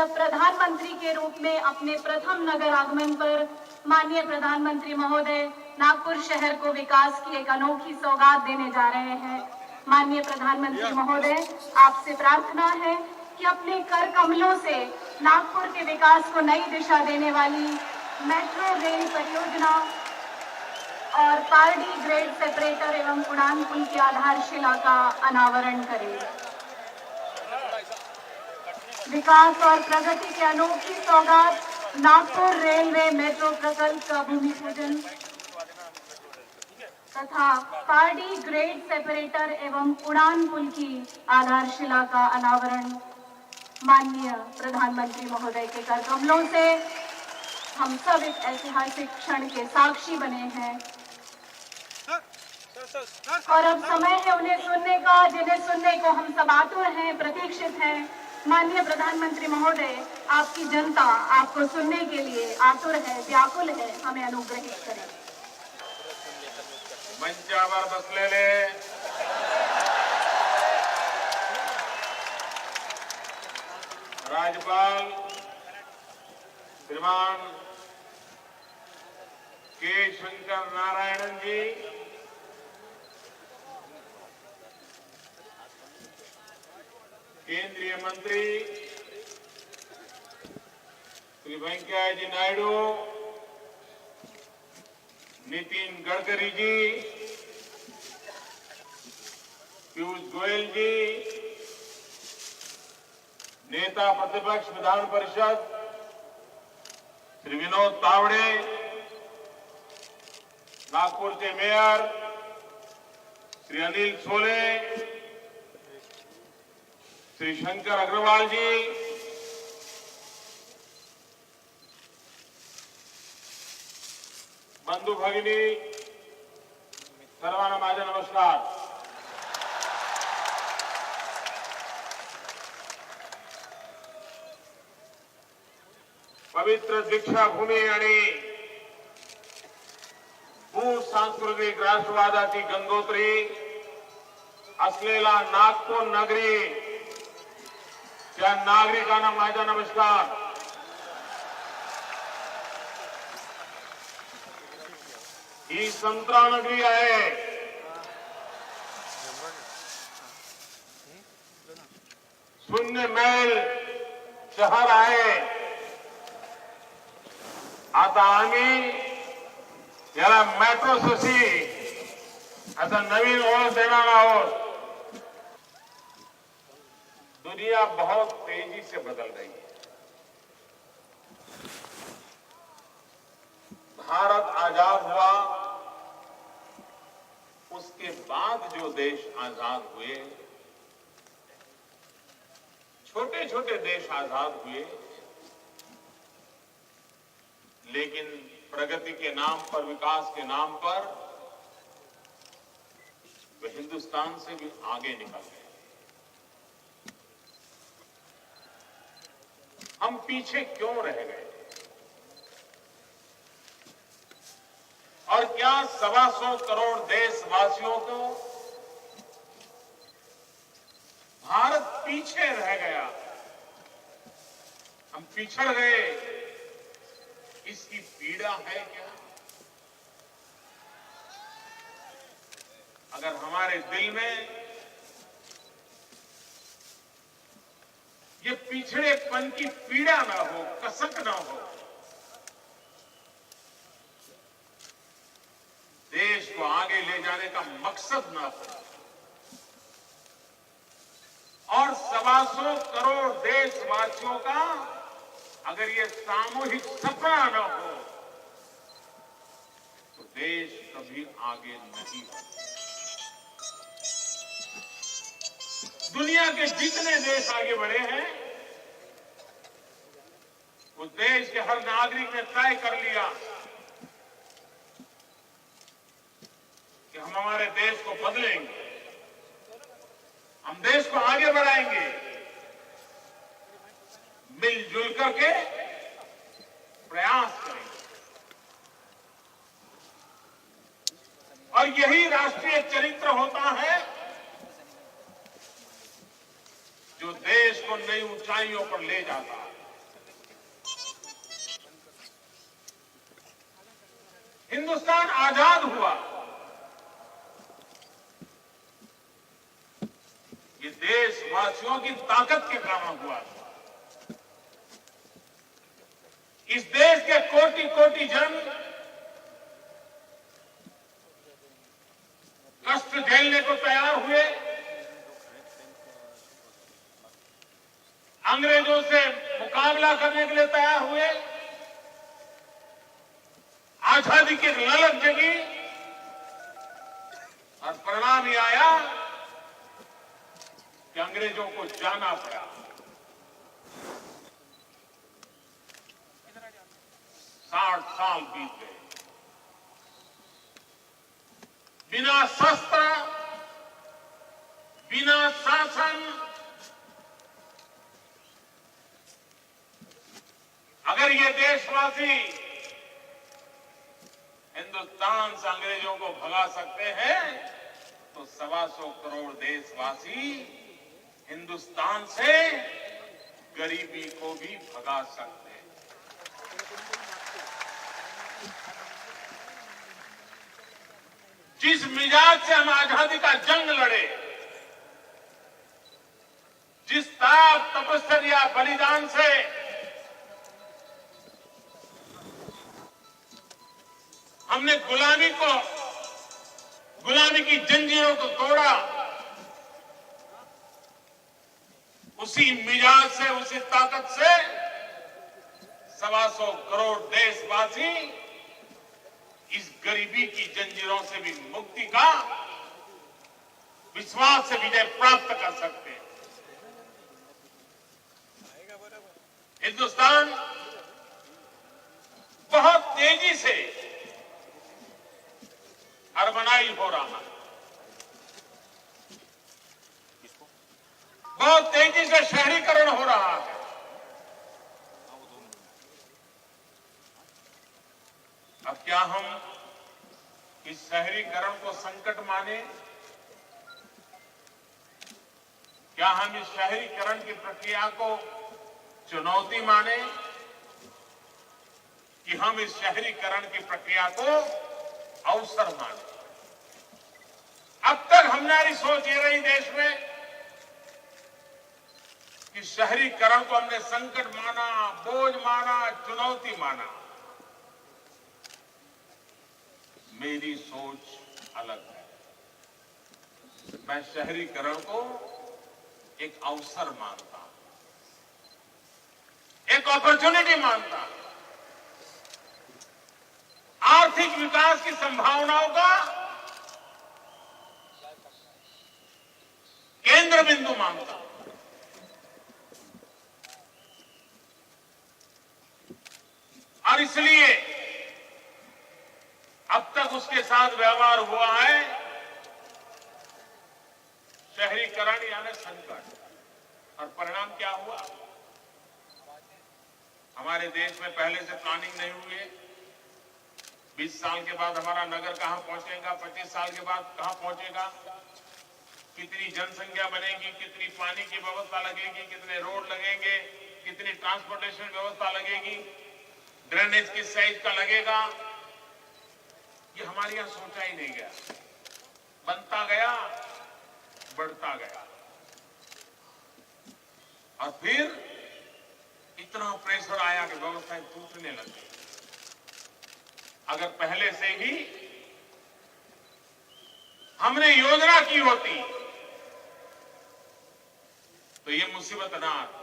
जब प्रधानमंत्री के रूप में अपने प्रथम नगर आगमन पर माननीय प्रधानमंत्री महोदय नागपुर शहर को विकास की एक अनोखी सौगात देने जा रहे हैं। माननीय प्रधानमंत्री महोदय, आपसे प्रार्थना है कि अपने कर कमलों से नागपुर के विकास को नई दिशा देने वाली मेट्रो रेल परियोजना और पारडी ग्रेड सेपरेटर एवं उड़ान पुल की आधारशिला का अनावरण करें। विकास और प्रगति की अनोखी सौगात नागपुर रेलवे मेट्रो प्रकल्प का भूमि पूजन तथा पारडी ग्रेड सेपरेटर एवं उड़ान पुल की आधारशिला का अनावरण माननीय प्रधानमंत्री महोदय के कर कमलों से हम सब इस ऐतिहासिक क्षण के साक्षी बने हैं और अब समय है उन्हें सुनने का, जिन्हें सुनने को हम सब आतुर हैं, प्रतीक्षित हैं। माननीय प्रधानमंत्री महोदय, आपकी जनता आपको सुनने के लिए आतुर है, व्याकुल है, हमें अनुग्रहित करें। मंचावर बसलेले राज्यपाल श्रीमान के शंकर नारायणन जी, केंद्रीय मंत्री श्री वेंकैया जी नायडू, नितिन गडकरी जी, पीयूष गोयल जी, नेता प्रतिपक्ष विधान परिषद श्री विनोद तावड़े, नागपुर के मेयर श्री अनिल सोले, श्री शंकर अग्रवाल जी, बंधू भगिनी सर्वांना माझा नमस्कार। पवित्र दीक्षाभूमी आणि भूसांस्कृतिक राष्ट्रवादाची गंगोत्री असलेला नागपूर नगरी त्या नागरिकांना माझा नमस्कार। ही संतरा नगरी आहे। शून्य मैल शहर आहे। आता आम्ही याला मेट्रो सिटी असा नवीन ओळख देणार आहोत। दुनिया बहुत तेजी से बदल रही है। भारत आजाद हुआ, उसके बाद जो देश आजाद हुए, छोटे छोटे देश आजाद हुए, लेकिन प्रगति के नाम पर, विकास के नाम पर वे हिंदुस्तान से भी आगे निकल गए। हम पीछे क्यों रह गए? और क्या 125 करोड़ देशवासियों को भारत पीछे रह गया? हम पिछड़ गए, इसकी पीड़ा है क्या? अगर हमारे दिल में ये पिछड़ेपन की पीड़ा ना हो, कसक ना हो, देश को आगे ले जाने का मकसद ना हो, और 125 करोड़ देशवासियों का अगर ये सामूहिक सपना न हो, तो देश कभी आगे नहीं बढ़ेगा। दुनिया के जितने देश आगे बढ़े हैं, उस देश के हर नागरिक ने तय कर लिया कि हम हमारे देश को बदलेंगे, हम देश को आगे बढ़ाएंगे, मिलजुल करके प्रयास करेंगे। और यही राष्ट्रीय चरित्र होता है जो देश को नई ऊंचाइयों पर ले जाता है। हिंदुस्तान आजाद हुआ, ये देशवासियों की ताकत के कारण हुआ। इस देश के कोटि कोटि जन कष्ट झेलने को तैयार हुए, अंग्रेजों से मुकाबला करने के लिए तैयार हुए, आजादी की ललक जगी और परिणाम ये आया कि अंग्रेजों को जाना पड़ा। 60 साल बीत गए, बिना शस्त्र, बिना शासन, अगर ये देशवासी हिंदुस्तान से अंग्रेजों को भगा सकते हैं तो 125 करोड़ देशवासी हिंदुस्तान से गरीबी को भी भगा सकते हैं। जिस मिजाज से हम आजादी का जंग लड़े, जिस ताप, तपस्या, बलिदान से हमने गुलामी की जंजीरों को तोड़ा, उसी मिजाज से, उसी ताकत से 125 करोड़ देशवासी इस गरीबी की जंजीरों से भी मुक्ति का विश्वास से विजय प्राप्त कर सकते हैं। हिंदुस्तान बहुत तेजी से अर्बनाइज हो रहा है, बहुत तेजी से शहरीकरण हो रहा है। अब क्या हम इस शहरीकरण को संकट माने? क्या हम इस शहरीकरण की प्रक्रिया को चुनौती माने कि हम इस शहरीकरण की प्रक्रिया को अवसर माने? अब तक हमारी सोच ये रही देश में कि शहरीकरण को हमने संकट माना, बोझ माना, चुनौती माना। मेरी सोच अलग है। मैं शहरीकरण को एक अवसर मानता हूं, एक अपॉर्चुनिटी मानता हूं, आर्थिक विकास की संभावनाओं का केंद्र बिंदु मानता हूं। और इसलिए अब तक उसके साथ व्यवहार हुआ है शहरीकरण यानी संकट। और परिणाम क्या हुआ? हमारे देश में पहले से प्लानिंग नहीं हुई है। 20 साल के बाद हमारा नगर कहां पहुंचेगा, 25 साल के बाद कहां पहुंचेगा, कितनी जनसंख्या बनेगी, कितनी पानी की व्यवस्था लगेगी, कितने रोड लगेंगे, कितनी ट्रांसपोर्टेशन व्यवस्था लगेगी, ड्रेनेज किस साइज का लगेगा, ये हमारे यहां सोचा ही नहीं गया। बनता गया, बढ़ता गया, और फिर इतना प्रेशर आया कि व्यवस्थाएं टूटने लगी। अगर पहले से ही हमने योजना की होती तो ये मुसीबत ना आती।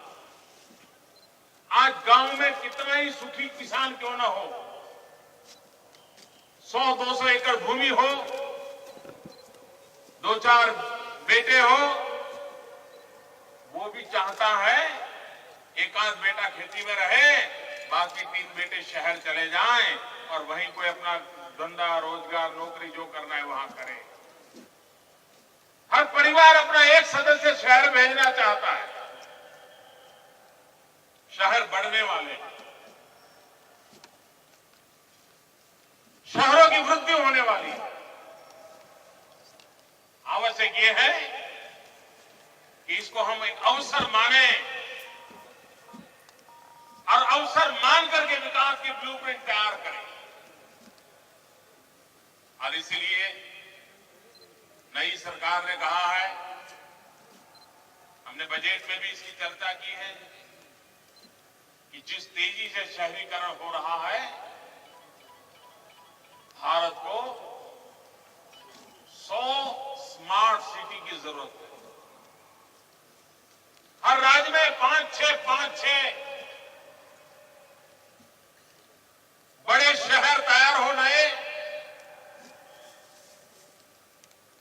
आज गांव में कितना ही सुखी किसान क्यों ना हो, 100-200 एकड़ भूमि हो, 2-4 बेटे हो, वो भी चाहता है एक आध बेटा खेती में रहे, बाकी 3 बेटे शहर चले जाएं और वहीं कोई अपना धंधा, रोजगार, नौकरी जो करना है वहां करे। हर परिवार अपना एक सदस्य शहर भेजना चाहता है। शहर बढ़ने वाले हैं, शहरों की वृद्धि होने वाली है। आवश्यक ये है कि इसको हम एक अवसर माने और अवसर मान करके विकास की ब्लूप्रिंट तैयार करें। और इसलिए नई सरकार ने कहा है, हमने बजट में भी इसकी चर्चा की है कि जिस तेजी से शहरीकरण हो रहा है, भारत को 100 स्मार्ट सिटी की जरूरत है। हर राज्य में 5-6 बड़े शहर तैयार हो रहे,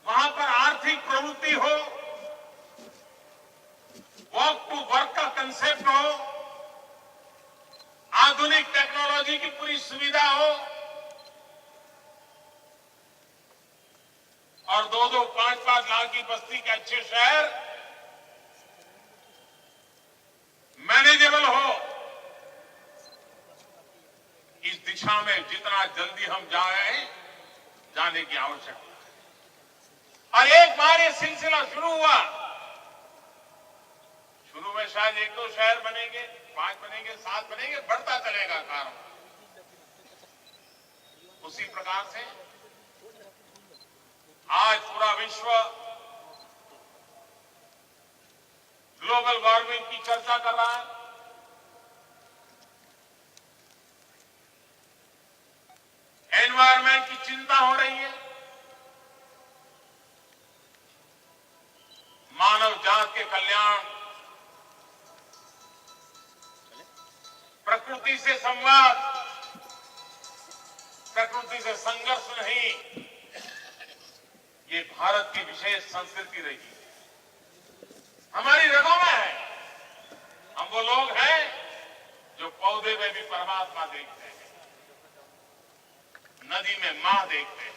वहां पर आर्थिक प्रवृत्ति हो, वॉक टू वर्क का कंसेप्ट हो, आधुनिक टेक्नोलॉजी की पूरी सुविधा हो और 2-2, 5-5 लाख की बस्ती के अच्छे शहर मैनेजेबल हो। इस दिशा में जितना जल्दी हम जा रहे हैं, जाने की आवश्यकता है। और एक बार ये सिलसिला शुरू हुआ, शुरू में शायद 1-2 शहर बनेंगे, 5 बनेंगे, 7 बनेंगे, बढ़ता चलेगा कार्य। उसी प्रकार से आज पूरा विश्व ग्लोबल वार्मिंग की चर्चा कर रहा है। एनवायरमेंट की चिंता हो रही है। मानव जात के कल्याण, प्रकृति से संवाद, प्रकृति से संघर्ष नहीं, ये भारत की विशेष संस्कृति रही है, हमारी रगों में है। हम वो लोग हैं जो पौधे में भी परमात्मा देखते हैं, नदी में मां देखते हैं,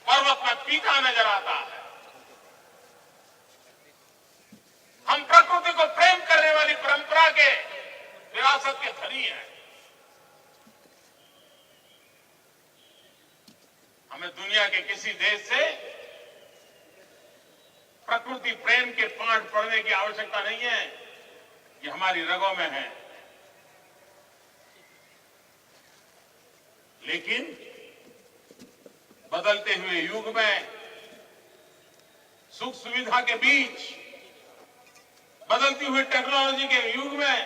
पर्वत में पिता नजर आता है। हम प्रकृति को प्रेम करने वाली परंपरा के विरासत के धनी हैं। हमें दुनिया के किसी देश से प्रकृति प्रेम के पाठ पढ़ने की आवश्यकता नहीं है, ये हमारी रगों में है। लेकिन बदलते हुए युग में, सुख सुविधा के बीच, बदलती हुई टेक्नोलॉजी के युग में,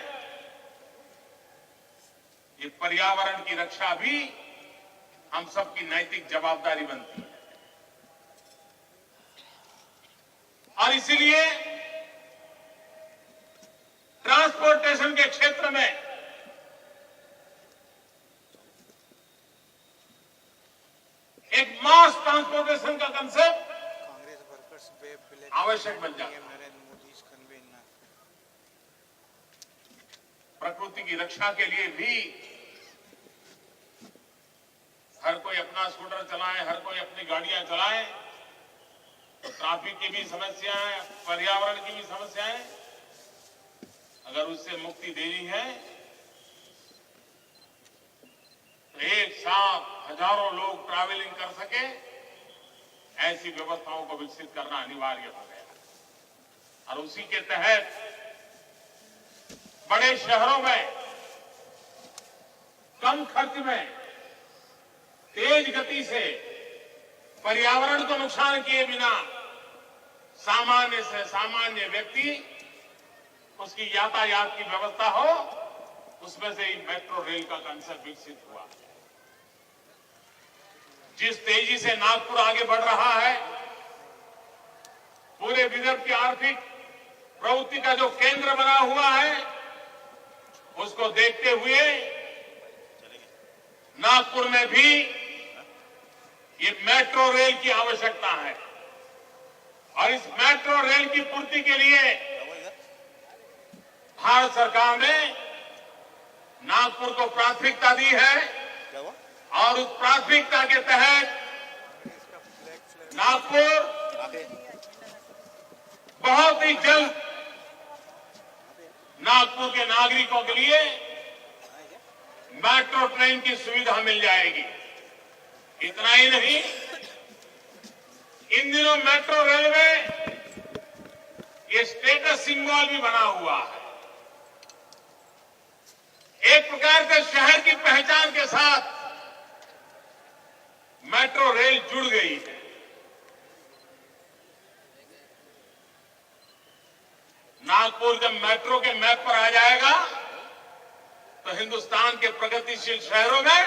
ये पर्यावरण की रक्षा भी हम सबकी नैतिक जवाबदारी बनती है। और इसीलिए ट्रांसपोर्टेशन के क्षेत्र में एक मास ट्रांसपोर्टेशन का कंसेप्ट आवश्यक बन जाता है। प्रकृति की रक्षा के लिए भी हर कोई अपना स्कूटर चलाए, हर कोई अपनी गाड़ियां चलाए, तो ट्रैफिक की भी समस्याएं, पर्यावरण की भी समस्याएं, अगर उससे मुक्ति देनी है तो एक साथ हजारों लोग ट्रैवलिंग कर सके, ऐसी व्यवस्थाओं को विकसित करना अनिवार्य हो गया। और उसी के तहत बड़े शहरों में कम खर्च में, तेज गति से, पर्यावरण को नुकसान किए बिना सामान्य से सामान्य व्यक्ति उसकी यातायात की व्यवस्था हो, उसमें से ही मेट्रो रेल का कंसेप्ट विकसित हुआ। जिस तेजी से नागपुर आगे बढ़ रहा है, पूरे विदर्भ की आर्थिक प्रवृत्ति का जो केंद्र बना हुआ है, उसको देखते हुए नागपुर में भी ये मेट्रो रेल की आवश्यकता है। और इस मेट्रो रेल की पूर्ति के लिए भारत सरकार ने नागपुर को प्राथमिकता दी है और उस प्राथमिकता के तहत नागपुर बहुत ही जल्द नागपुर के नागरिकों के लिए मेट्रो ट्रेन की सुविधा मिल जाएगी। इतना ही नहीं, इन दिनों मेट्रो रेलवे ये स्टेटस सिंबल भी बना हुआ है। एक प्रकार से शहर की पहचान के साथ रेल जुड़ गई है। नागपुर जब मेट्रो के मैप पर आ जाएगा तो हिंदुस्तान के प्रगतिशील शहरों में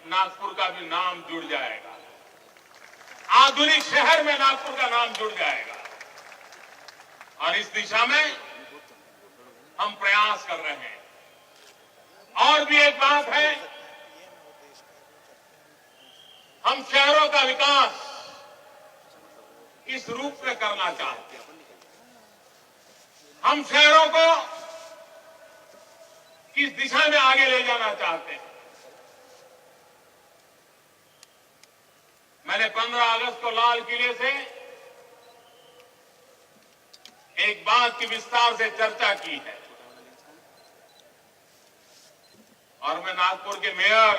नागपुर का भी नाम जुड़ जाएगा। आधुनिक शहर में नागपुर का नाम जुड़ जाएगा और इस दिशा में हम प्रयास कर रहे हैं। और भी एक बात है, हम शहरों का विकास इस रूप में करना चाहते हैं। हम शहरों को किस दिशा में आगे ले जाना चाहते हैं। मैंने 15 अगस्त को लाल किले से एक बात की विस्तार से चर्चा की है और मैं नागपुर के मेयर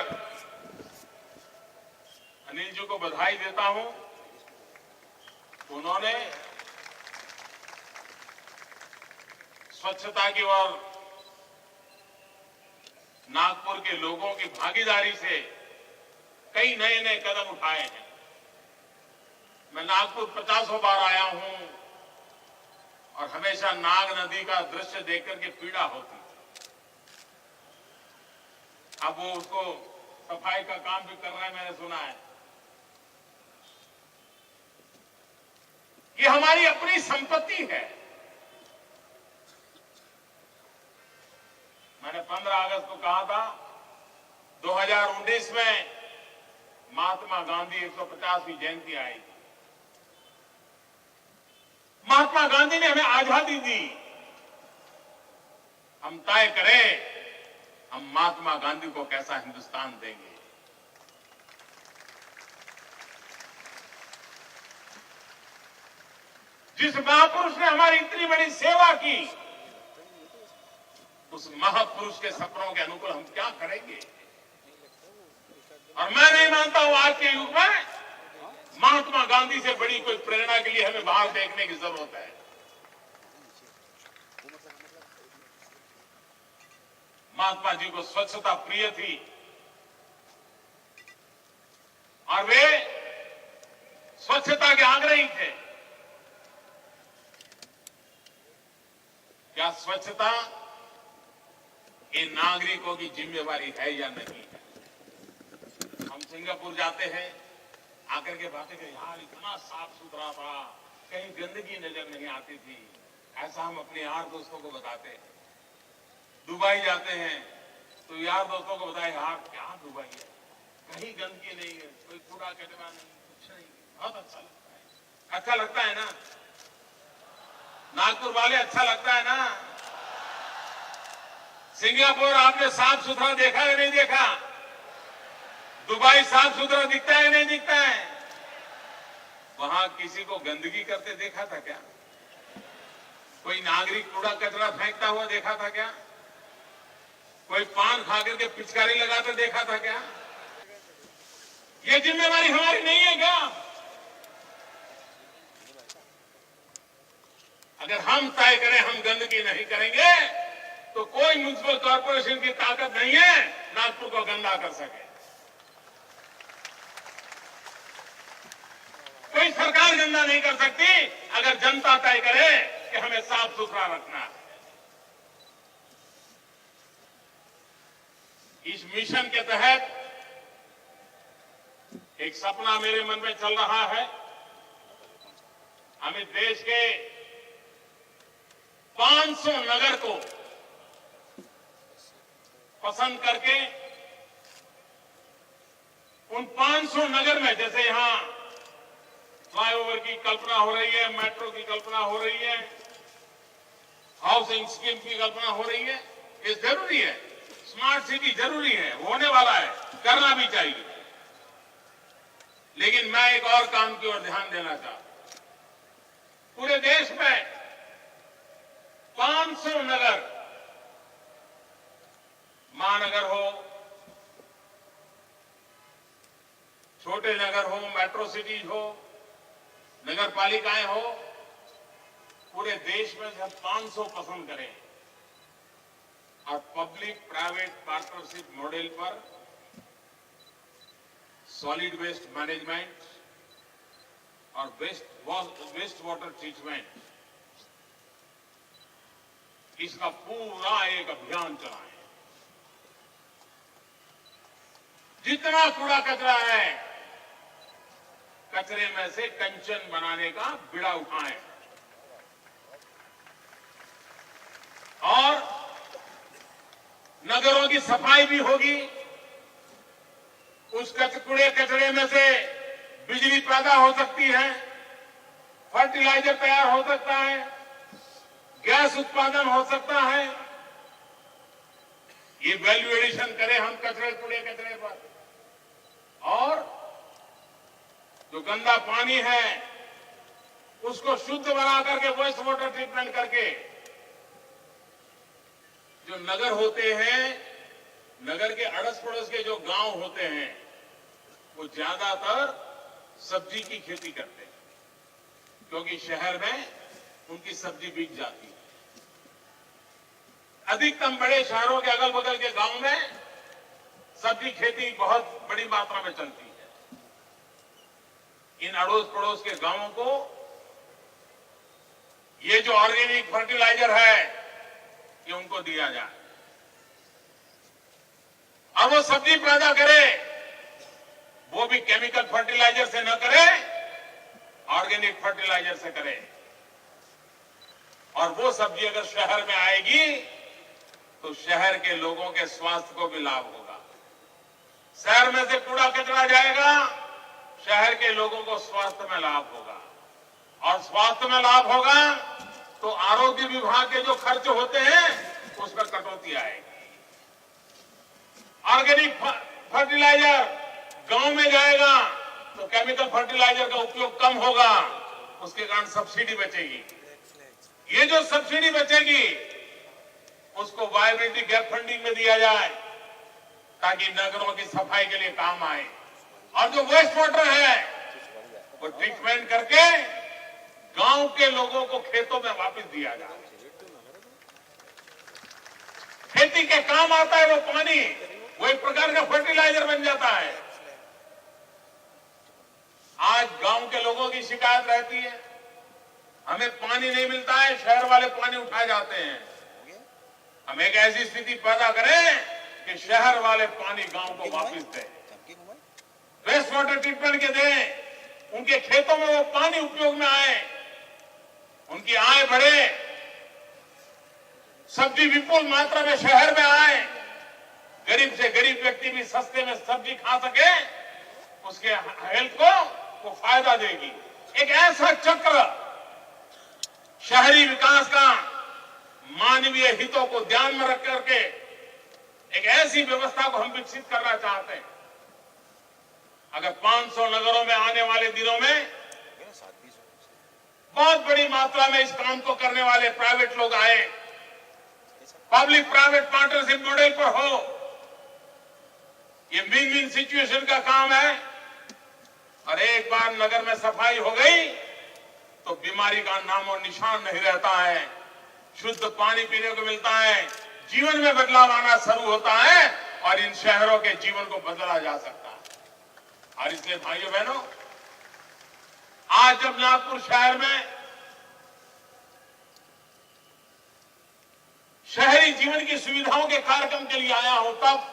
अनिल जी को बधाई देता हूं। उन्होंने स्वच्छता की ओर नागपुर के लोगों की भागीदारी से कई नए नए कदम उठाए हैं। मैं नागपुर 50 बार आया हूं और हमेशा नाग नदी का दृश्य देखकर के पीड़ा होती। अब वो उसको सफाई का काम भी कर रहे हैं, मैंने सुना है। ये हमारी अपनी संपत्ति है। मैंने 15 अगस्त को कहा था 2019 में महात्मा गांधी 150वीं जयंती आई। महात्मा गांधी ने हमें आजादी दी। हम तय करें हम महात्मा गांधी को कैसा हिंदुस्तान देंगे। जिस महापुरुष ने हमारी इतनी बड़ी सेवा की, उस महापुरुष के सपनों के अनुकूल हम क्या करेंगे। और मैं नहीं मानता हूं आज के युग में महात्मा गांधी से बड़ी कोई प्रेरणा के लिए हमें बाहर देखने की जरूरत है। महात्मा जी को स्वच्छता प्रिय थी और वे स्वच्छता के आग्रही थे। क्या स्वच्छता ये नागरिकों की जिम्मेवारी है या नहीं है। हम सिंगापुर जाते हैं, आकर के बातें करें, यार इतना साफ सुथरा था, कहीं गंदगी नजर नहीं आती थी। ऐसा हम अपने यार दोस्तों को बताते हैं। दुबई जाते हैं तो यार दोस्तों को बताए, यार क्या दुबई है, कहीं गंदगी नहीं है, कोई कूड़ा कचरा नहीं, कुछ नहीं। बहुत अच्छा लगता है। अच्छा लगता है ना नागपुर वाले, अच्छा लगता है ना। सिंगापुर आपने साफ सुथरा देखा है नहीं देखा? दुबई साफ सुथरा दिखता है नहीं दिखता है? वहां किसी को गंदगी करते देखा था क्या? कोई नागरिक कूड़ा कचरा फेंकता हुआ देखा था क्या? कोई पान खा करके पिचकारी लगाते देखा था क्या? ये जिम्मेवारी हमारी नहीं है क्या? अगर हम तय करें हम गंदगी नहीं करेंगे तो कोई म्युनिसिपल कॉर्पोरेशन की ताकत नहीं है नागपुर को गंदा कर सके। कोई सरकार गंदा नहीं कर सकती अगर जनता तय करे कि हमें साफ सुथरा रखना है। इस मिशन के तहत एक सपना मेरे मन में चल रहा है। हमें देश के 500 नगर को पसंद करके उन 500 नगर में, जैसे यहां फ्लाईओवर की कल्पना हो रही है, मेट्रो की कल्पना हो रही है, हाउसिंग स्कीम की कल्पना हो रही है, ये जरूरी है। स्मार्ट सिटी जरूरी है, होने वाला है, करना भी चाहिए। लेकिन मैं एक और काम की ओर ध्यान देना चाहता हूं। पूरे देश में 500 नगर, महानगर हो, छोटे नगर हो, मेट्रो सिटीज हो, नगर पालिकाएं हो, पूरे देश में से 500 पसंद करें और पब्लिक प्राइवेट पार्टनरशिप मॉडल पर सॉलिड वेस्ट मैनेजमेंट और वेस्ट वाटर ट्रीटमेंट, इसका पूरा एक अभियान चलाएं। जितना कूड़ा कचरा है, कचरे में से कंचन बनाने का बीड़ा उठाएं और नगरों की सफाई भी होगी। उस कूड़े कचरे में से बिजली पैदा हो सकती है, फर्टिलाइजर तैयार हो सकता है, गैस उत्पादन हो सकता है। ये वैल्यू एडिशन करें हम कूड़े कचरे पर। और जो गंदा पानी है उसको शुद्ध बना करके वेस्ट वाटर ट्रीटमेंट करके जो नगर होते हैं, नगर के अड़ोस पड़ोस के जो गांव होते हैं, वो ज्यादातर सब्जी की खेती करते हैं, क्योंकि शहर में उनकी सब्जी बिक जाती है। अधिकतम बड़े शहरों के अगल बगल के गांव में सब्जी खेती बहुत बड़ी मात्रा में चलती है। इन अड़ोस पड़ोस के गांवों को ये जो ऑर्गेनिक फर्टिलाइजर है, ये उनको दिया जाए और वो सब्जी पैदा करे, वो भी केमिकल फर्टिलाइजर से न करे, ऑर्गेनिक फर्टिलाइजर से करे। और वो सब्जी अगर शहर में आएगी तो शहर के लोगों के स्वास्थ्य को भी लाभ होगा। शहर में से कूड़ा कचरा जाएगा, शहर के लोगों को स्वास्थ्य में लाभ होगा, और स्वास्थ्य में लाभ होगा तो आरोग्य विभाग के जो खर्च होते हैं उसमें कटौती आएगी। ऑर्गेनिक फर्टिलाइजर गांव में जाएगा तो केमिकल फर्टिलाइजर का उपयोग कम होगा, उसके कारण सब्सिडी बचेगी। ये जो सब्सिडी बचेगी उसको वायबिलिटी गैप फंडिंग में दिया जाए ताकि नगरों की सफाई के लिए काम आए। और जो वेस्ट वाटर है वो ट्रीटमेंट करके गांव के लोगों को खेतों में वापस दिया जाए। खेती के काम आता है वो पानी, वो एक प्रकार का फर्टिलाइजर बन जाता है। आज गांव के लोगों की शिकायत रहती है, हमें पानी नहीं मिलता है, शहर वाले पानी उठाए जाते हैं। हम एक ऐसी स्थिति पैदा करें कि शहर वाले पानी गांव को वापस दें, वेस्ट वाटर ट्रीटमेंट के दें, उनके खेतों में वो पानी उपयोग में आए, उनकी आय बढ़े, सब्जी विपुल मात्रा में शहर में आए, गरीब से गरीब व्यक्ति भी सस्ते में सब्जी खा सके, उसके हेल्थ को वो फायदा देगी। एक ऐसा चक्र शहरी विकास का मानवीय हितों को ध्यान में रख करके एक ऐसी व्यवस्था को हम विकसित करना चाहते हैं। अगर 500 नगरों में आने वाले दिनों में बहुत बड़ी मात्रा में इस काम को करने वाले प्राइवेट लोग आए, पब्लिक प्राइवेट पार्टनरशिप मॉडल पर हो, ये विन विन सिचुएशन का काम है। और एक बार नगर में सफाई हो गई तो बीमारी का नाम और निशान नहीं रहता है, शुद्ध पानी पीने को मिलता है, जीवन में बदलाव आना शुरू होता है और इन शहरों के जीवन को बदला जा सकता है। और इसलिए भाइयों बहनों, आज जब नागपुर शहर में शहरी जीवन की सुविधाओं के कार्यक्रम के लिए आया हूं, तब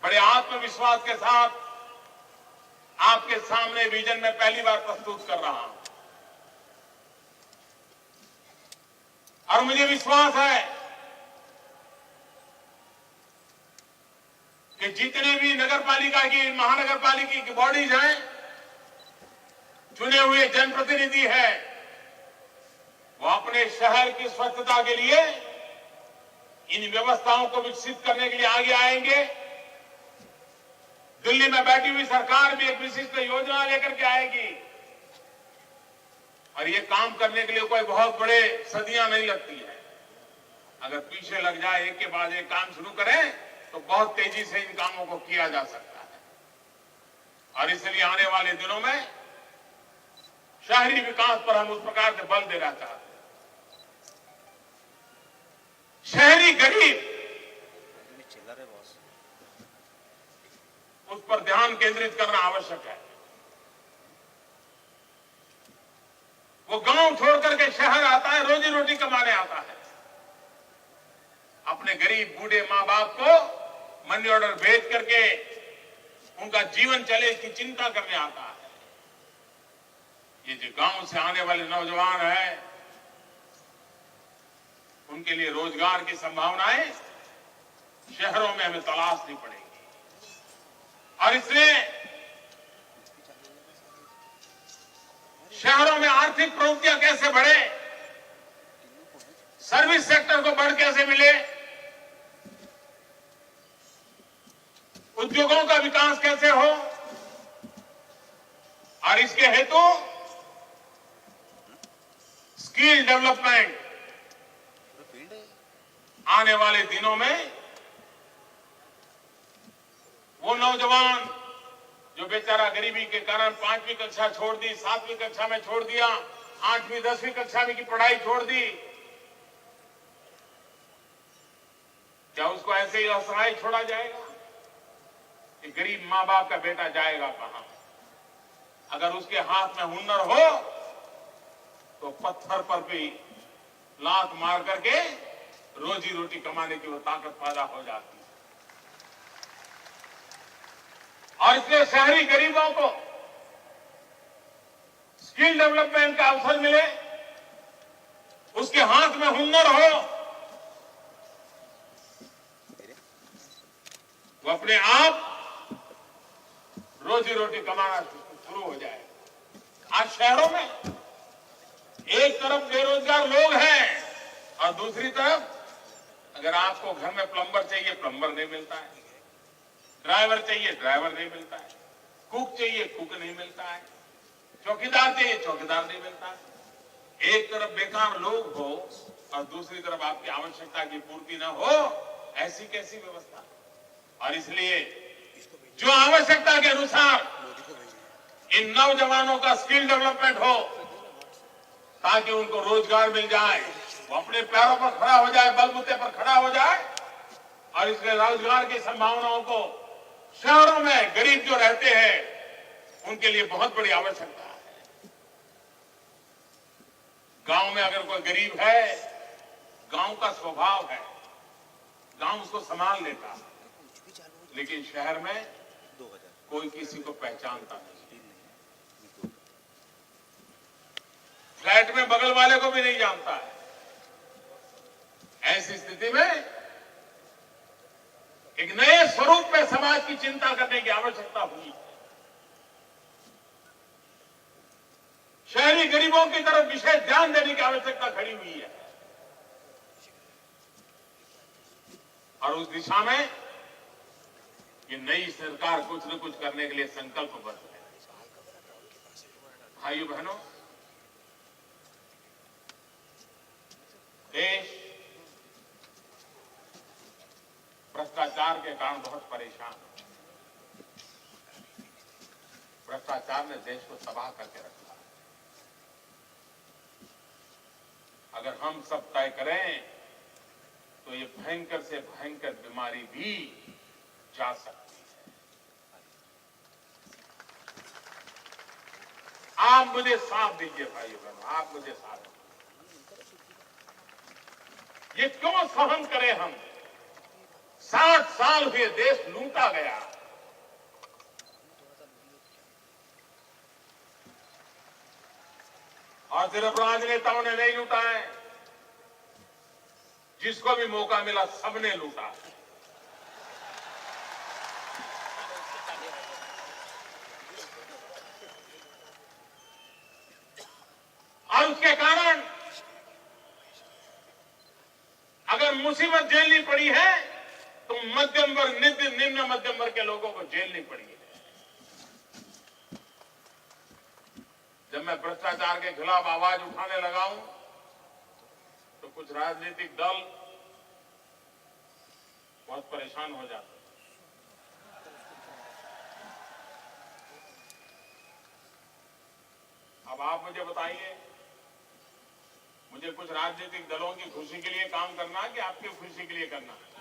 बड़े आत्मविश्वास के साथ आपके सामने विजन में पहली बार प्रस्तुत कर रहा हूं। और मुझे विश्वास है कि जितने भी नगरपालिका की, महानगरपालिका की बॉडीज हैं, चुने हुए जनप्रतिनिधि हैं, वो अपने शहर की स्वच्छता के लिए इन व्यवस्थाओं को विकसित करने के लिए आगे आएंगे। दिल्ली में बैठी हुई सरकार भी एक विशिष्ट योजना लेकर के आएगी और ये काम करने के लिए कोई बहुत बड़े सदियां नहीं लगती है। अगर पीछे लग जाए, एक के बाद एक काम शुरू करें तो बहुत तेजी से इन कामों को किया जा सकता है। और इसलिए आने वाले दिनों में शहरी विकास पर हम उस प्रकार से बल देना चाहते हैं। शहरी गरीब पर ध्यान केंद्रित करना आवश्यक है। वो गांव छोड़ करके शहर आता है, रोजी रोटी कमाने आता है, अपने गरीब बूढ़े मां बाप को मनी ऑर्डर भेज करके उनका जीवन चले इसकी चिंता करने आता है। ये जो गांव से आने वाले नौजवान हैं, उनके लिए रोजगार की संभावनाएं शहरों में हमें तलाशनी पड़ेगी। और इसलिए शहरों में आर्थिक प्रवृत्तियां कैसे बढ़े, सर्विस सेक्टर को बढ़ कैसे मिले, उद्योगों का विकास कैसे हो, और इसके हेतु स्किल डेवलपमेंट आने वाले दिनों में वो नौजवान जो बेचारा गरीबी के कारण 5वीं कक्षा छोड़ दी, 7वीं कक्षा में छोड़ दिया, 8वीं 10वीं कक्षा में की पढ़ाई छोड़ दी, क्या उसको ऐसे ही असहाय छोड़ा जाएगा? कि गरीब मां बाप का बेटा जाएगा कहां? अगर उसके हाथ में हुनर हो तो पत्थर पर भी लात मार करके रोजी रोटी कमाने की वो ताकत पैदा हो जाती है। और इसलिए शहरी गरीबों को स्किल डेवलपमेंट का अवसर मिले, उसके हाथ में हुनर हो, वो अपने आप रोजी रोटी कमाना शुरू हो जाए। आज शहरों में एक तरफ बेरोजगार लोग हैं और दूसरी तरफ अगर आपको घर में प्लम्बर चाहिए, प्लम्बर नहीं मिलता है, ड्राइवर चाहिए, ड्राइवर नहीं मिलता है, कुक चाहिए, कुक नहीं मिलता है, चौकीदार चाहिए, चौकीदार नहीं मिलता है। एक तरफ बेकार लोग हो और दूसरी तरफ आपकी आवश्यकता की पूर्ति न हो, ऐसी कैसी व्यवस्था? और इसलिए जो आवश्यकता के अनुसार इन नौजवानों का स्किल डेवलपमेंट हो ताकि उनको रोजगार मिल जाए, वो अपने पैरों पर खड़ा हो जाए, बलबूते पर खड़ा हो जाए, और इसलिए रोजगार की संभावनाओं को शहरों में गरीब जो रहते हैं उनके लिए बहुत बड़ी आवश्यकता है। गांव में अगर कोई गरीब है, गांव का स्वभाव है, गांव उसको संभाल लेता है, लेकिन शहर में कोई किसी को पहचानता नहीं। फ्लैट में बगल वाले को भी नहीं जानता है। ऐसी स्थिति में एक नए स्वरूप में समाज की चिंता करने की आवश्यकता हुई है। शहरी गरीबों की तरफ विशेष ध्यान देने की आवश्यकता खड़ी हुई है। और उस दिशा में ये नई सरकार कुछ न कुछ करने के लिए संकल्पबद्ध है। भाइयों बहनों, देश भ्रष्टाचार के कारण बहुत परेशान है। भ्रष्टाचार ने देश को तबाह करके रखा है। अगर हम सब तय करें तो ये भयंकर से भयंकर बीमारी भी जा सकती है। आप मुझे साथ दीजिए भाइयों बहनों, आप मुझे साथ दीजिए। ये क्यों सहन करें हम? 60 साल हुए देश लूटा गया। और सिर्फ राजनेताओं ने नहीं लूटा है, जिसको भी मौका मिला सबने लूटा। और उसके कारण अगर मुसीबत झेलनी पड़ी है तो मध्यम वर्ग, निम्न मध्यम वर्ग के लोगों को झेलनी पड़ी है। जब मैं भ्रष्टाचार के खिलाफ आवाज उठाने लगा हूं तो कुछ राजनीतिक दल बहुत परेशान हो जाते हैं। अब आप मुझे बताइए, मुझे कुछ राजनीतिक दलों की खुशी के लिए काम करना है कि आपकी खुशी के लिए करना है?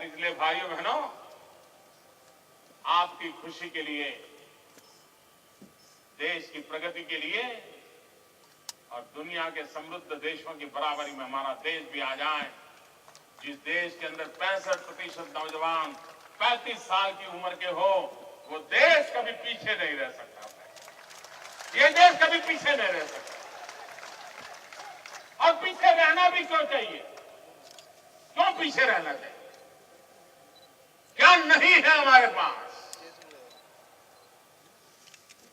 इसलिए भाइयों बहनों, आपकी खुशी के लिए, देश की प्रगति के लिए और दुनिया के समृद्ध देशों की बराबरी में हमारा देश भी आ जाए, जिस देश के अंदर 65% नौजवान 35 साल की उम्र के हो, वो देश कभी पीछे नहीं रह सकता। ये देश कभी पीछे नहीं रह सकता। और पीछे रहना भी क्यों चाहिए? क्यों पीछे रहना चाहिए? क्या नहीं है हमारे पास?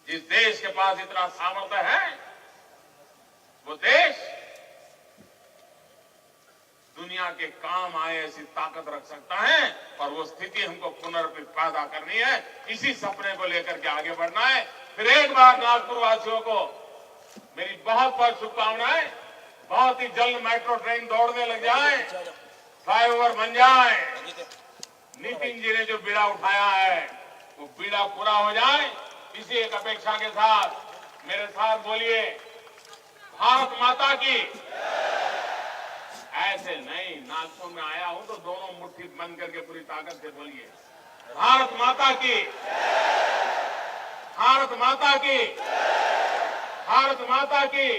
जिस देश के पास इतना सामर्थ्य है, वो देश दुनिया के काम आए ऐसी ताकत रख सकता है। और वो स्थिति हमको पुनर्पित पैदा करनी है। इसी सपने को लेकर के आगे बढ़ना है। फिर एक बार नागपुर वासियों को मेरी बहुत बहुत शुभकामनाएं। बहुत ही जल्द मेट्रो ट्रेन दौड़ने लग जाए, फ्लाईओवर बन जाए। नितिन जी ने जो बीड़ा उठाया है, वो बीड़ा पूरा हो जाए, इसी एक अपेक्षा के साथ मेरे साथ बोलिए, भारत माता की। ऐसे नहीं, नागपुर में आया हूं तो दोनों मुट्ठी बंद करके पूरी ताकत से बोलिए, भारत माता की, भारत माता की, भारत माता की।